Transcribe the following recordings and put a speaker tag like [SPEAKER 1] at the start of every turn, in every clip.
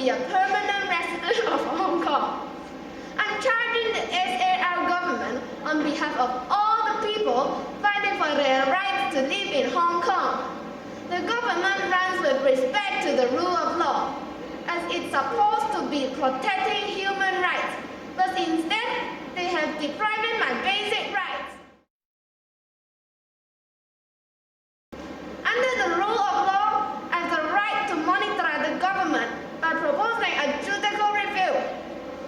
[SPEAKER 1] be a permanent resident of Hong Kong. I'm charging the SAR government on behalf of all the people fighting for their rights to live in Hong Kong. The government runs with respect to the rule of law, as it's supposed to be protecting human rights, but instead they have deprived my basic rights. Under the rule of law, I have the right to monitor the government by proposing a judicial review.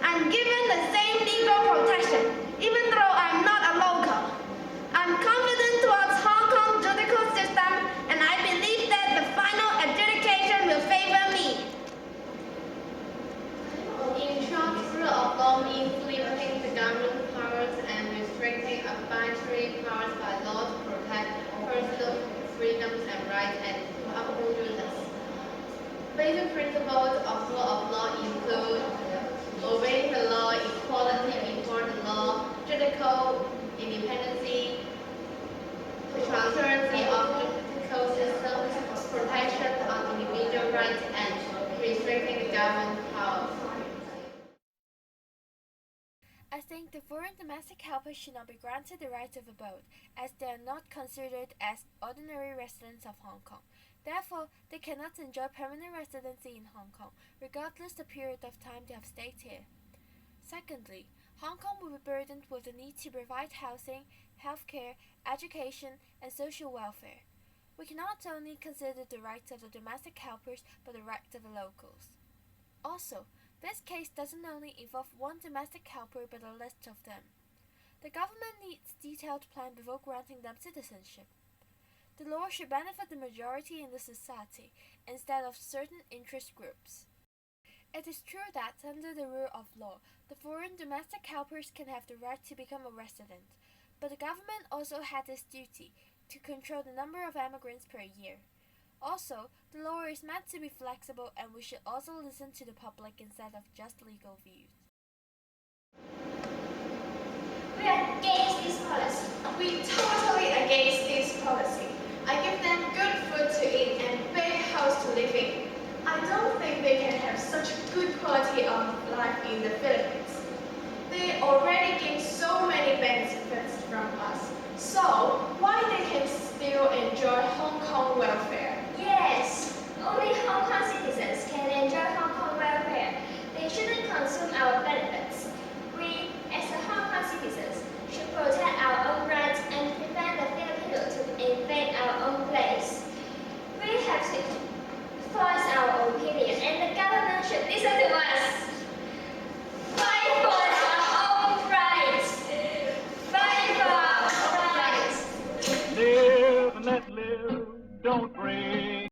[SPEAKER 1] I'm given the same legal protection, even though I'm not a local. I'm confident towards Hong Kong judicial system, and I believe that the final adjudication will favor me.
[SPEAKER 2] In short, rule of law means limiting the government powers and restricting arbitrary powers by law to protect personal freedoms and rights and to uphold justice. Basic principles of rule of law include obeying the law, equality before the law, judicial independency, the transparency of judicial systems, protection of individual rights, and restricting the government powers.
[SPEAKER 3] I think the foreign domestic helpers should not be granted the right of abode, as they are not considered as ordinary residents of Hong Kong. Therefore, they cannot enjoy permanent residency in Hong Kong, regardless the period of time they have stayed here. Secondly, Hong Kong will be burdened with the need to provide housing, healthcare, education, and social welfare. We cannot only consider the rights of the domestic helpers, but the rights of the locals. Also, this case doesn't only involve one domestic helper, but a list of them. The government needs a detailed plan before granting them citizenship. The law should benefit the majority in the society instead of certain interest groups. It is true that under the rule of law, the foreign domestic helpers can have the right to become a resident, but the government also had this duty to control the number of immigrants per year. Also, the law is meant to be flexible, and we should also listen to the public instead of just legal views.
[SPEAKER 4] We are against this policy. We totally against this policy. I give them good food to eat and big house to live in. I don't think they can have such good quality of life in the Philippines. They already gain so many benefits from us. So why they can still enjoy Hong Kong welfare?
[SPEAKER 5] Yes, only